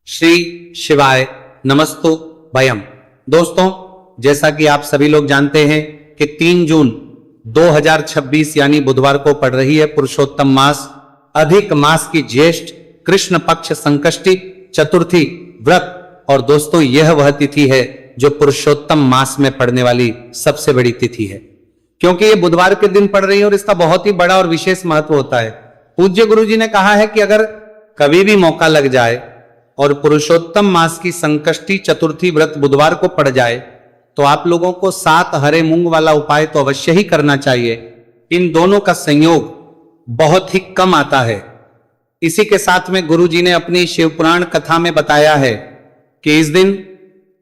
श्री शिवाय नमस्तु भयम। दोस्तों, जैसा कि आप सभी लोग जानते हैं कि 3 जून 2026 यानी बुधवार को पड़ रही है पुरुषोत्तम मास, अधिक मास की ज्येष्ठ कृष्ण पक्ष संकष्टी चतुर्थी व्रत। और दोस्तों, यह वह तिथि है जो पुरुषोत्तम मास में पड़ने वाली सबसे बड़ी तिथि है, क्योंकि यह बुधवार के दिन पड़ रही है और इसका बहुत ही बड़ा और विशेष महत्व होता है। पूज्य गुरु जी ने कहा है कि अगर कभी भी मौका लग जाए और पुरुषोत्तम मास की संकष्टी चतुर्थी व्रत बुधवार को पड़ जाए तो आप लोगों को 7 हरे मूंग वाला उपाय तो अवश्य ही करना चाहिए। इन दोनों का संयोग बहुत ही कम आता है। इसी के साथ में गुरु जी ने अपनी शिवपुराण कथा में बताया है कि इस दिन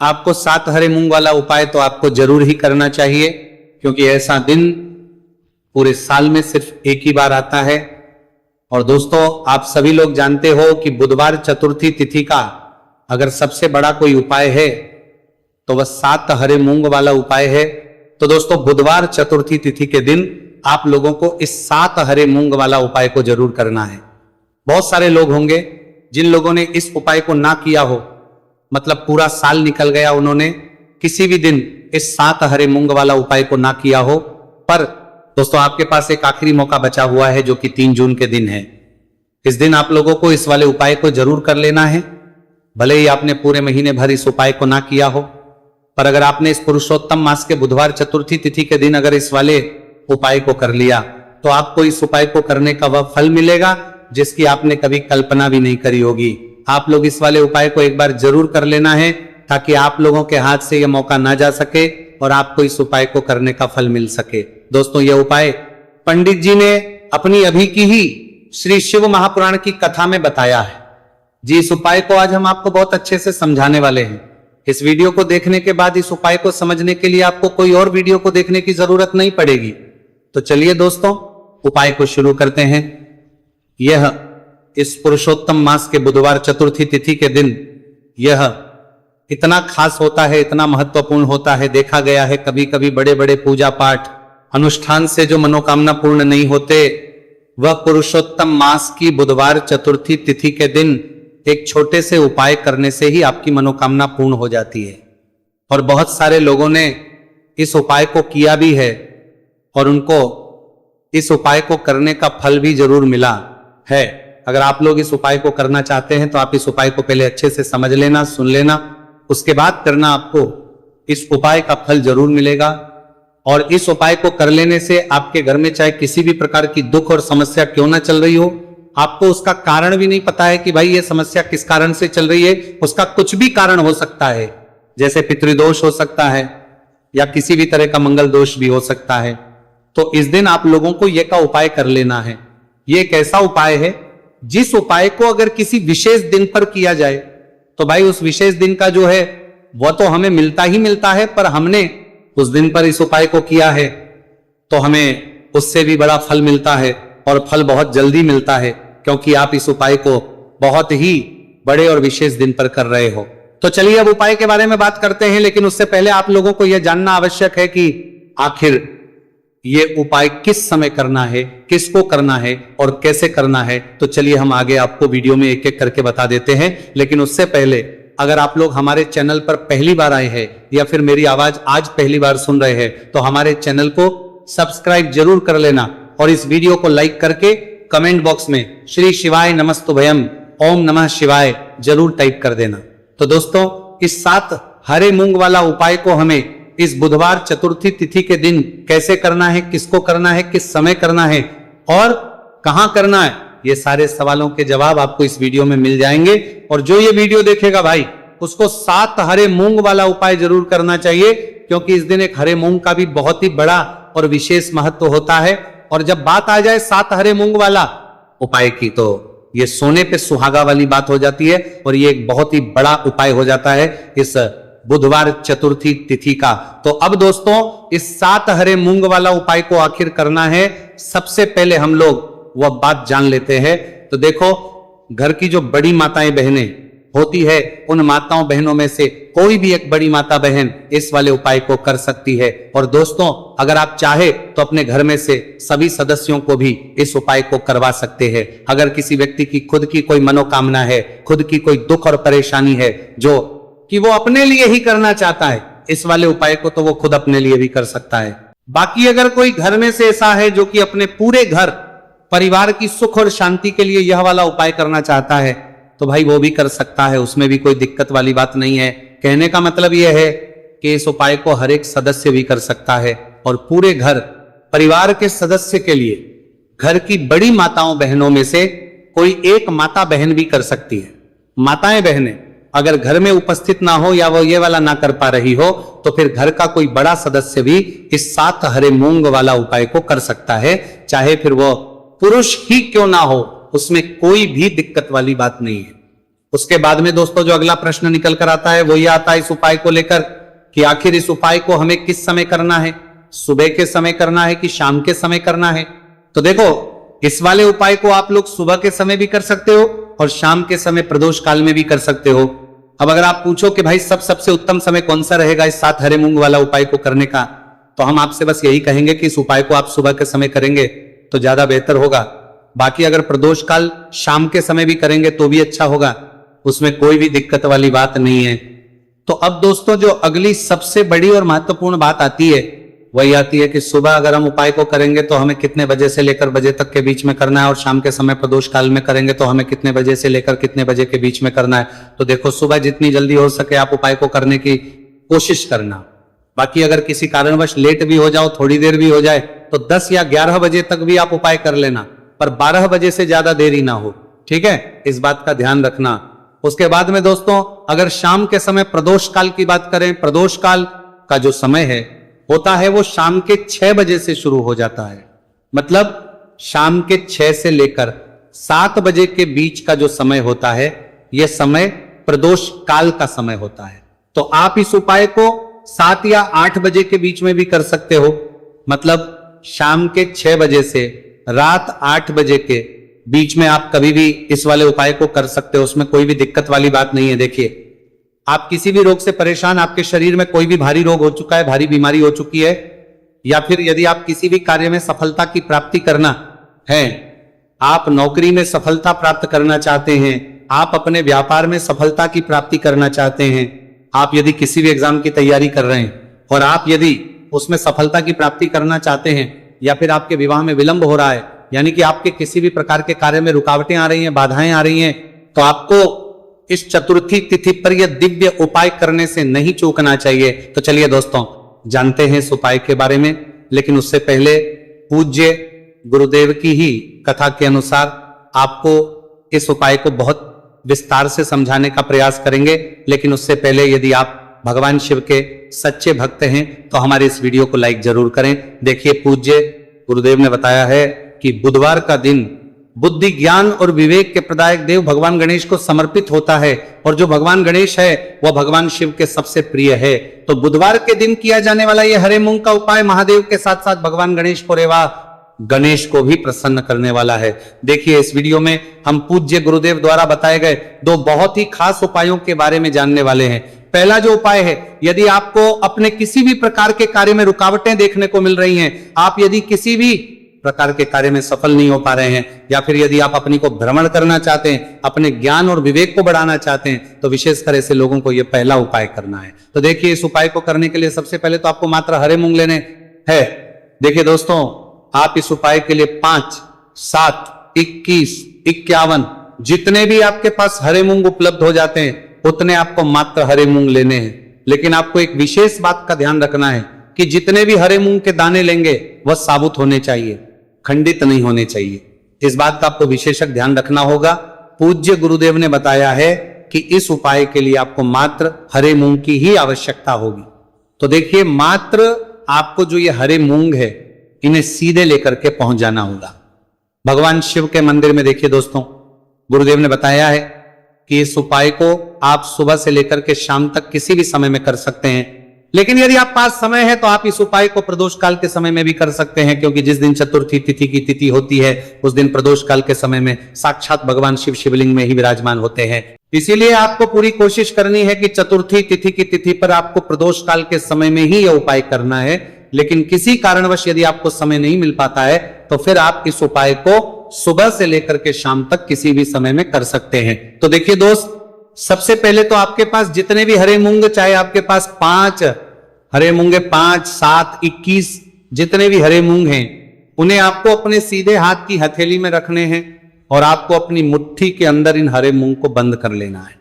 आपको 7 हरे मूंग वाला उपाय तो आपको जरूर ही करना चाहिए, क्योंकि ऐसा दिन पूरे साल में सिर्फ एक ही बार आता है। और दोस्तों, आप सभी लोग जानते हो कि बुधवार चतुर्थी तिथि का अगर सबसे बड़ा कोई उपाय है तो वह 7 हरे मूंग वाला उपाय है। तो दोस्तों, बुधवार चतुर्थी तिथि के दिन आप लोगों को इस 7 हरे मूंग वाला उपाय को जरूर करना है। बहुत सारे लोग होंगे जिन लोगों ने इस उपाय को ना किया हो, मतलब पूरा साल निकल गया, उन्होंने किसी भी दिन इस 7 हरे मूंग वाला उपाय को ना किया हो। पर दोस्तों, आपके पास एक आखिरी मौका बचा हुआ है जो कि 3 जून के दिन है। इस दिन आप लोगों को इस वाले उपाय को जरूर कर लेना है। भले ही आपने पूरे महीने भर इस उपाय को ना किया हो, पर अगर आपने इस पुरुषोत्तम मास के बुधवार चतुर्थी तिथि के दिन अगर इस वाले उपाय को कर लिया तो आपको इस उपाय को करने का वह फल मिलेगा जिसकी आपने कभी कल्पना भी नहीं करी होगी। आप लोग इस वाले उपाय को एक बार जरूर कर लेना है ताकि आप लोगों के हाथ से यह मौका ना जा सके और आपको इस उपाय को करने का फल मिल सके। दोस्तों, यह उपाय पंडित जी ने अपनी अभी की ही श्री शिव महापुराण की कथा में बताया है जी। इस उपाय को आज हम आपको बहुत अच्छे से समझाने वाले हैं। इस वीडियो को देखने के बाद इस उपाय को समझने के लिए आपको कोई और वीडियो को देखने की जरूरत नहीं पड़ेगी। तो चलिए दोस्तों, उपाय को शुरू करते हैं। यह इस पुरुषोत्तम मास के बुधवार चतुर्थी तिथि के दिन यह इतना खास होता है, इतना महत्वपूर्ण होता है। देखा गया है कभी कभी बड़े बड़े पूजा पाठ अनुष्ठान से जो मनोकामना पूर्ण नहीं होते, वह पुरुषोत्तम मास की बुधवार चतुर्थी तिथि के दिन एक छोटे से उपाय करने से ही आपकी मनोकामना पूर्ण हो जाती है। और बहुत सारे लोगों ने इस उपाय को किया भी है और उनको इस उपाय को करने का फल भी जरूर मिला है। अगर आप लोग इस उपाय को करना चाहते हैं तो आप इस उपाय को पहले अच्छे से समझ लेना, सुन लेना, उसके बाद करना। आपको इस उपाय का फल जरूर मिलेगा। और इस उपाय को कर लेने से आपके घर में चाहे किसी भी प्रकार की दुख और समस्या क्यों ना चल रही हो, आपको उसका कारण भी नहीं पता है कि भाई ये समस्या किस कारण से चल रही है, उसका कुछ भी कारण हो सकता है। जैसे पितृदोष हो सकता है या किसी भी तरह का मंगल दोष भी हो सकता है। तो इस दिन आप लोगों को यह का उपाय कर लेना है। यह एक ऐसा उपाय है जिस उपाय को अगर किसी विशेष दिन पर किया जाए तो भाई उस विशेष दिन का जो है वह तो हमें मिलता ही मिलता है, पर हमने उस दिन पर इस उपाय को किया है तो हमें उससे भी बड़ा फल मिलता है, और फल बहुत जल्दी मिलता है, क्योंकि आप इस उपाय को बहुत ही बड़े और विशेष दिन पर कर रहे हो। तो चलिए अब उपाय के बारे में बात करते हैं, लेकिन उससे पहले आप लोगों को यह जानना आवश्यक है कि आखिर ये उपाय किस समय करना है, किसको करना है और कैसे करना है। तो चलिए हम आगे आपको वीडियो में एक एक करके बता देते हैं। लेकिन उससे पहले अगर आप लोग हमारे चैनल पर पहली बार आए हैं या फिर मेरी आवाज आज पहली बार सुन रहे हैं तो हमारे चैनल को सब्सक्राइब जरूर कर लेना और इस वीडियो को लाइक करके कमेंट बॉक्स में श्री शिवाय नमस्तुभयम ओम नमः शिवाय जरूर टाइप कर देना। तो दोस्तों, इस 7 हरे मूंग वाला उपाय को हमें इस बुधवार चतुर्थी तिथि के दिन कैसे करना है, किसको करना है, किस समय करना है और कहां करना है, ये सारे सवालों के जवाब आपको इस वीडियो में मिल जाएंगे। और जो ये वीडियो देखेगा भाई, उसको 7 हरे मूंग वाला उपाय जरूर करना चाहिए, क्योंकि इस दिन एक हरे मूंग का भी बहुत ही बड़ा और विशेष महत्व होता है। और जब बात आ जाए 7 हरे मूंग वाला उपाय की तो ये सोने पे सुहागा वाली बात हो जाती है और ये एक बहुत ही बड़ा उपाय हो जाता है इस बुधवार चतुर्थी तिथि का। तो अब दोस्तों, इस 7 हरे मूंग वाला उपाय को आखिर करना है। सबसे पहले हम लोग वह बात जान लेते हैं। तो देखो, घर की जो बड़ी माताएं बहनें होती है, उन माताओं बहनों में से कोई भी एक बड़ी माता बहन इस वाले उपाय को कर सकती है। और दोस्तों, अगर आप चाहे तो अपने घर में से सभी सदस्यों को भी इस उपाय को करवा सकते हैं। अगर किसी व्यक्ति की खुद की कोई मनोकामना है, खुद की कोई दुख और परेशानी है जो कि वो अपने लिए ही करना चाहता है, इस वाले उपाय को तो वो खुद अपने लिए भी कर सकता है। बाकी अगर कोई घर में से ऐसा है जो कि अपने पूरे घर परिवार की सुख और शांति के लिए यह वाला उपाय करना चाहता है, तो भाई वो भी कर सकता है, उसमें भी कोई दिक्कत वाली बात नहीं है। कहने का मतलब यह है कि इस उपाय को हर एक सदस्य भी कर सकता है और पूरे घर परिवार के सदस्य के लिए घर की बड़ी माताओं बहनों में से कोई एक माता बहन भी कर सकती है। माताएं बहनें अगर घर में उपस्थित ना हो या वो ये वाला ना कर पा रही हो, तो फिर घर का कोई बड़ा सदस्य भी इस 7 हरे मूंग वाला उपाय को कर सकता है, चाहे फिर वो पुरुष ही क्यों ना हो, उसमें कोई भी दिक्कत वाली बात नहीं है। उसके बाद में दोस्तों जो अगला प्रश्न निकल कर आता है वो ये आता है इस उपाय को लेकर कि आखिर इस उपाय को हमें किस समय करना है, सुबह के समय करना है कि शाम के समय करना है। तो देखो, इस वाले उपाय को आप लोग सुबह के समय भी कर सकते हो और शाम के समय प्रदोष काल में भी कर सकते हो। अब अगर आप पूछो कि भाई सबसे उत्तम समय कौन सा रहेगा इस 7 हरे मूंग वाला उपाय को करने का, तो हम आपसे बस यही कहेंगे कि इस उपाय को आप सुबह के समय करेंगे तो ज्यादा बेहतर होगा। बाकी अगर प्रदोष काल शाम के समय भी करेंगे तो भी अच्छा होगा, उसमें कोई भी दिक्कत वाली बात नहीं है। तो अब दोस्तों जो अगली सबसे बड़ी और महत्वपूर्ण बात आती है वही आती है कि सुबह अगर हम उपाय को करेंगे तो हमें कितने बजे से लेकर बजे तक के बीच में करना है, और शाम के समय प्रदोष काल में करेंगे तो हमें कितने बजे से लेकर कितने बजे के बीच में करना है। तो देखो, सुबह जितनी जल्दी हो सके आप उपाय को करने की कोशिश करना। बाकी अगर किसी कारणवश लेट भी हो जाओ, थोड़ी देर भी हो जाए, तो 10 या 11 बजे तक भी आप उपाय कर लेना, पर 12 बजे से ज्यादा देरी ना हो, ठीक है, इस बात का ध्यान रखना। उसके बाद में दोस्तों अगर शाम के समय प्रदोष काल की बात करें, प्रदोष काल का जो समय है होता है वो शाम के 6 बजे से शुरू हो जाता है। मतलब शाम के 6 से लेकर 7 बजे के बीच का जो समय होता है यह समय प्रदोष काल का समय होता है। तो आप इस उपाय को 7 या 8 बजे के बीच में भी कर सकते हो। मतलब शाम के 6 बजे से रात 8 बजे के बीच में आप कभी भी इस वाले उपाय को कर सकते हो, उसमें कोई भी दिक्कत वाली बात नहीं है। देखिए, आप किसी भी रोग से परेशान, आपके शरीर में कोई भी भारी रोग हो चुका है, भारी बीमारी हो चुकी है, या फिर यदि आप किसी भी कार्य में सफलता की प्राप्ति करना है, आप नौकरी में सफलता प्राप्त करना चाहते हैं, आप अपने व्यापार में सफलता की प्राप्ति करना चाहते हैं, आप यदि किसी भी एग्जाम की तैयारी कर रहे हैं और आप यदि उसमें सफलता की प्राप्ति करना चाहते हैं, या फिर आपके विवाह में विलंब हो रहा है, यानी कि आपके किसी भी प्रकार के कार्य में रुकावटें आ रही हैं, बाधाएं आ रही हैं, तो आपको इस चतुर्थी तिथि पर यह दिव्य उपाय करने से नहीं चूकना चाहिए। तो चलिए दोस्तों जानते हैं इस उपाय के बारे में, लेकिन उससे पहले पूज्य गुरुदेव की ही कथा के अनुसार आपको इस उपाय को बहुत विस्तार से समझाने का प्रयास करेंगे। लेकिन उससे पहले यदि आप भगवान शिव के सच्चे भक्त हैं तो हमारे इस वीडियो को लाइक जरूर करें। देखिए, पूज्य गुरुदेव ने बताया है कि बुधवार का दिन बुद्धि, ज्ञान और विवेक के प्रदायक देव भगवान गणेश को समर्पित होता है, और जो भगवान गणेश है वह भगवान शिव के सबसे प्रिय है। तो बुधवार के दिन किया जाने वाला यह हरे मूंग का उपाय महादेव के साथ साथ भगवान गणेश को रेवा गणेश को भी प्रसन्न करने वाला है। देखिए, इस वीडियो में हम पूज्य गुरुदेव द्वारा बताए गए 2 बहुत ही खास उपायों के बारे में जानने वाले हैं। पहला जो उपाय है, यदि आपको अपने किसी भी प्रकार के कार्य में रुकावटें देखने को मिल रही हैं, आप यदि किसी भी प्रकार के कार्य में सफल नहीं हो पा रहे हैं, या फिर यदि आप अपनी को भ्रमण करना चाहते हैं, अपने ज्ञान और विवेक को बढ़ाना चाहते हैं, तो विशेषकर ऐसे लोगों को यह पहला उपाय करना है। तो देखिए, इस उपाय को करने के लिए सबसे पहले तो आपको मात्र हरे मूंग लेने हैं। देखिए दोस्तों, आप इस उपाय के लिए 5, 7, 21, 51 जितने भी आपके पास हरे मूंग उपलब्ध हो जाते हैं उतने आपको मात्र हरे मूंग लेने हैं। लेकिन आपको एक विशेष बात का ध्यान रखना है कि जितने भी हरे मूंग के दाने लेंगे वह साबुत होने चाहिए, खंडित नहीं होने चाहिए। इस बात का आपको विशेषक ध्यान रखना होगा। पूज्य गुरुदेव ने बताया है कि इस उपाय के लिए आपको मात्र हरे मूंग की ही आवश्यकता होगी। तो देखिए, मात्र आपको जो ये हरे मूंग है इन्हें सीधे लेकर के पहुंच जाना होगा भगवान शिव के मंदिर में। देखिए दोस्तों, गुरुदेव ने बताया है कि इस उपाय को आप सुबह से लेकर के शाम तक किसी भी समय में कर सकते हैं, लेकिन यदि आप पास समय है तो आप इस उपाय को प्रदोष काल के समय में भी कर सकते हैं, क्योंकि जिस दिन चतुर्थी तिथि की तिथि होती है उस दिन प्रदोष काल के समय में साक्षात भगवान शिव शिवलिंग में ही विराजमान होते हैं। इसीलिए आपको पूरी कोशिश करनी है कि चतुर्थी तिथि की तिथि पर आपको प्रदोष काल के समय में ही यह उपाय करना है। लेकिन किसी कारणवश यदि आपको समय नहीं मिल पाता है तो फिर आप इस उपाय को सुबह से लेकर के शाम तक किसी भी समय में कर सकते हैं। तो देखिए दोस्त, सबसे पहले तो आपके पास जितने भी हरे मूंग, चाहे आपके पास 5 हरे मूंगे, 5, 7, 21 जितने भी हरे मूंग हैं, उन्हें आपको अपने सीधे हाथ की हथेली में रखने हैं और आपको अपनी मुट्ठी के अंदर इन हरे मूंग को बंद कर लेना है।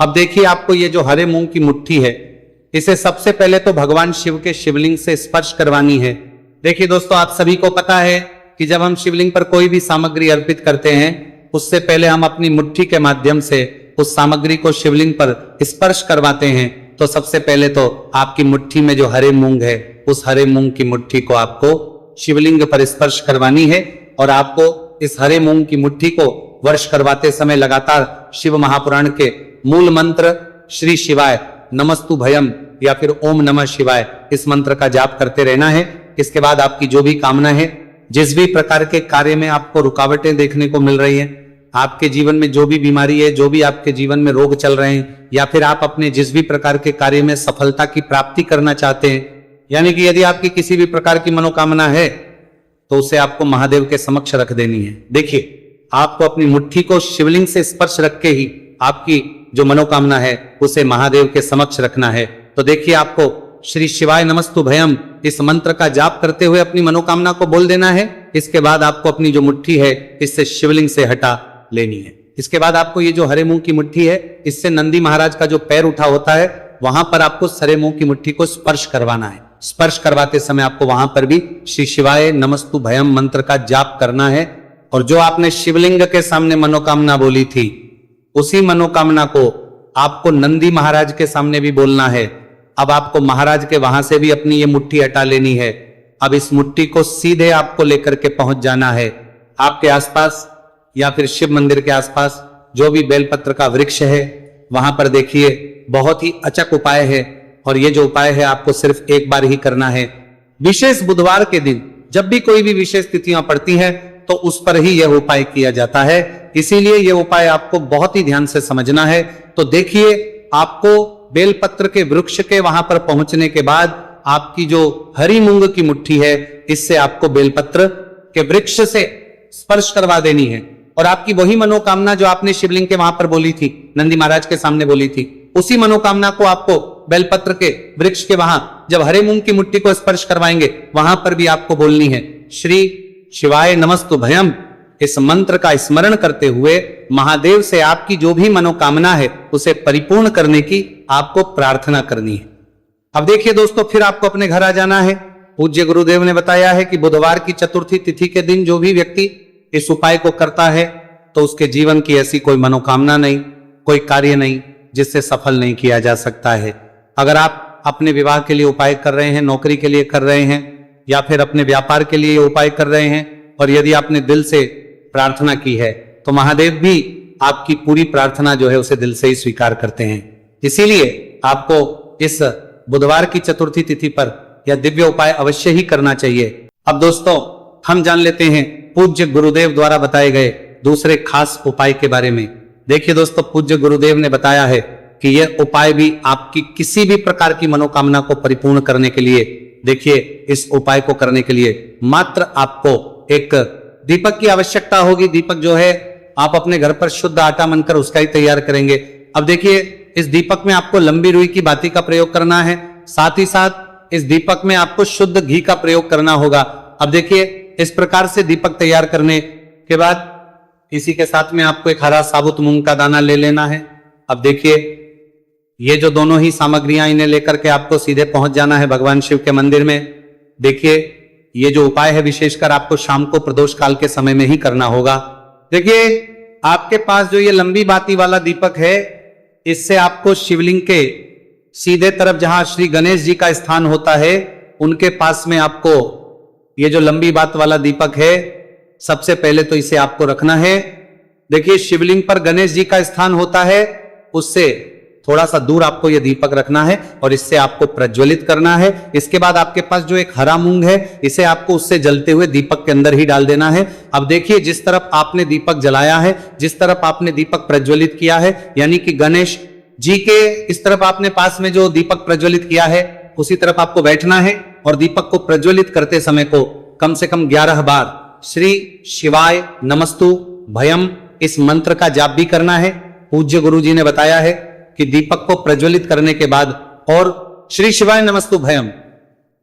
अब देखिए, आपको ये जो हरे मूंग की मुट्ठी है, इसे सबसे पहले तो भगवान शिव के शिवलिंग से स्पर्श करवानी है। देखिए दोस्तों, आप सभी को पता है कि जब हम शिवलिंग पर कोई भी सामग्री अर्पित करते हैं, उससे पहले हम अपनी मुट्ठी के माध्यम से उस सामग्री को शिवलिंग पर स्पर्श करवाते हैं। तो सबसे पहले तो आपकी मुट्ठी में जो हरे मूंग है, उस हरे मूंग की मुट्ठी को आपको शिवलिंग पर स्पर्श करवानी है और आपको इस हरे मूंग की मुट्ठी को वर्ष करवाते समय लगातार शिव महापुराण के मूल मंत्र श्री शिवाय नमस्तु भयम या फिर ओम नमः शिवाय, इस मंत्र का जाप करते रहना है। इसके बाद आपकी जो भी कामना है, जिस भी प्रकार के कार्य में आपको रुकावटें देखने को मिल रही हैं, आपके जीवन में जो भी बीमारी है, जो भी आपके जीवन में रोग चल रहे हैं, या फिर आप अपने जिस भी प्रकार के कार्य में सफलता की प्राप्ति करना चाहते हैं, यानी कि यदि आपकी किसी भी प्रकार की मनोकामना है तो उसे आपको महादेव के समक्ष रख देनी है। देखिए, आपको अपनी मुट्ठी को शिवलिंग से स्पर्श रख के ही आपकी जो मनोकामना है उसे महादेव के समक्ष रखना है। तो देखिए, आपको श्री शिवाय नमस्तु भयम इस मंत्र का जाप करते हुए अपनी मनोकामना को बोल देना है। इसके बाद आपको अपनी जो मुट्ठी है इससे शिवलिंग से हटा लेनी है। इसके बाद आपको ये जो हरे मूंग की मुट्ठी है, इससे नंदी महाराज का जो पैर उठा होता है, वहां पर आपको हरे मूंग की मुट्ठी को स्पर्श करवाना है। स्पर्श करवाते समय आपको वहां पर भी श्री शिवाय नमस्तु भयम मंत्र का जाप करना है और जो आपने शिवलिंग के सामने मनोकामना बोली थी, उसी मनोकामना को आपको नंदी महाराज के सामने भी बोलना है। अब आपको महाराज के वहां से भी अपनी ये मुट्ठी हटा लेनी है। अब इस मुट्ठी को सीधे आपको लेकर के पहुंच जाना है। आपके आसपास या फिर शिव मंदिर के आसपास जो भी बेलपत्र का वृक्ष है, वहां पर देखिए, बहुत ही अचक उपाय है और ये जो उपाय है आपको सिर्फ एक बार ही करना है। विशेष बुधवार के दिन जब भी कोई भी विशेष तिथियां पड़ती हैं तो उस पर ही यह उपाय किया जाता है। इसीलिए यह उपाय आपको बहुत ही ध्यान से समझना है। तो देखिए, आपको बेलपत्र के वृक्ष के वहां पर पहुंचने के बाद आपकी जो हरी मूंग की मुट्ठी है, इससे आपको बेलपत्र के वृक्ष से स्पर्श करवा देनी है और आपकी वही मनोकामना जो आपने शिवलिंग के वहां पर बोली थी, नंदी महाराज के सामने बोली थी, उसी मनोकामना को आपको बेलपत्र के वृक्ष के वहां जब हरे मूंग की मुट्ठी को स्पर्श करवाएंगे, वहां पर भी आपको बोलनी है श्री शिवाय नमस्तु भयम। इस मंत्र का स्मरण करते हुए महादेव से आपकी जो भी मनोकामना है उसे परिपूर्ण करने की आपको प्रार्थना करनी है। अब देखिए दोस्तों, फिर आपको अपने घर आ जाना है। पूज्य गुरुदेव ने बताया है कि बुधवार की चतुर्थी तिथि के दिन जो भी व्यक्ति इस उपाय को करता है तो उसके जीवन की ऐसी कोई मनोकामना नहीं, कोई कार्य नहीं जिससे सफल नहीं किया जा सकता है। अगर आप अपने विवाह के लिए उपाय कर रहे हैं, नौकरी के लिए कर रहे हैं या फिर अपने व्यापार के लिए उपाय कर रहे हैं और यदि आपने दिल से प्रार्थना की है तो महादेव भी आपकी पूरी प्रार्थना जो है उसे दिल से ही स्वीकार करते हैं। इसीलिए आपको इस बुधवार की चतुर्थी तिथि पर यह दिव्य उपाय अवश्य ही करना चाहिए। अब दोस्तों, हम जान लेते हैं पूज्य गुरुदेव द्वारा बताए गए दूसरे खास उपाय के बारे में। देखिए दोस्तों, पूज्य गुरुदेव ने बताया है कि यह उपाय भी आपकी किसी भी प्रकार की मनोकामना को परिपूर्ण करने के लिए, देखिए, इस उपाय को करने के लिए मात्र आपको एक दीपक की आवश्यकता होगी। दीपक जो है आप अपने घर पर शुद्ध आटा मनकर उसका ही तैयार करेंगे। अब देखिए, इस दीपक में आपको लंबी रुई की बाती का प्रयोग करना है, साथ ही साथ इस दीपक में आपको शुद्ध घी का प्रयोग करना होगा। अब देखिए, इस प्रकार से दीपक तैयार करने के बाद इसी के साथ में आपको एक हरा साबुत मूंग का दाना ले लेना है। अब देखिए, ये जो दोनों ही सामग्रियां, इन्हें लेकर के आपको सीधे पहुंच जाना है भगवान शिव के मंदिर में। देखिए, ये जो उपाय है विशेषकर आपको शाम को प्रदोष काल के समय में ही करना होगा। देखिए, आपके पास जो ये लंबी बाती वाला दीपक है, इससे आपको शिवलिंग के सीधे तरफ जहां श्री गणेश जी का स्थान होता है, उनके पास में आपको ये जो लंबी बात वाला दीपक है, सबसे पहले तो इसे आपको रखना है। देखिए, शिवलिंग पर गणेश जी का स्थान होता है, उससे थोड़ा सा दूर आपको यह दीपक रखना है और इससे आपको प्रज्वलित करना है। इसके बाद आपके पास जो एक हरा मूंग है, इसे आपको उससे जलते हुए दीपक के अंदर ही डाल देना है। अब देखिए, जिस तरफ आपने दीपक जलाया है, जिस तरफ आपने दीपक प्रज्वलित किया है, यानी कि गणेश जी के इस तरफ आपने पास में जो दीपक प्रज्वलित किया है, उसी तरफ आपको बैठना है और दीपक को प्रज्वलित करते समय को कम से कम 11 बार श्री शिवाय नमस्तु भयम इस मंत्र का जाप भी करना है। पूज्य गुरु जी ने बताया है कि दीपक को प्रज्वलित करने के बाद और श्री शिवाय नमस्तु भयम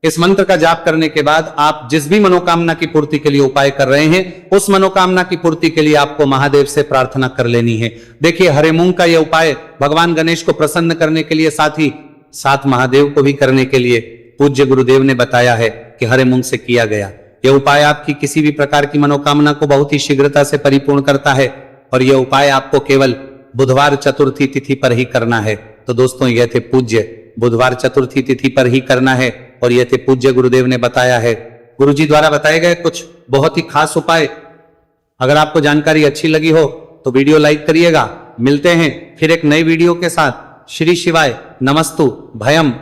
इस मंत्र का जाप करने के बाद आप जिस भी मनोकामना की पूर्ति के लिए उपाय कर रहे हैं, उस मनोकामना की पूर्ति के लिए आपको महादेव से प्रार्थना कर लेनी है। देखिए, हरे मूंग का यह उपाय भगवान गणेश को प्रसन्न करने के लिए, साथ ही साथ महादेव को भी करने के लिए पूज्य गुरुदेव ने बताया है कि हरे मूंग से किया गया यह उपाय आपकी किसी भी प्रकार की मनोकामना को बहुत ही शीघ्रता से परिपूर्ण करता है। और यह उपाय आपको केवल बुधवार चतुर्थी तिथि पर ही करना है। तो दोस्तों, यह थे पूज्य बुधवार चतुर्थी तिथि पर ही करना है और यह थे पूज्य गुरुदेव ने बताया है, गुरुजी द्वारा बताए गए कुछ बहुत ही खास उपाय। अगर आपको जानकारी अच्छी लगी हो तो वीडियो लाइक करिएगा। मिलते हैं फिर एक नई वीडियो के साथ। श्री शिवाय नमस्तु भयम।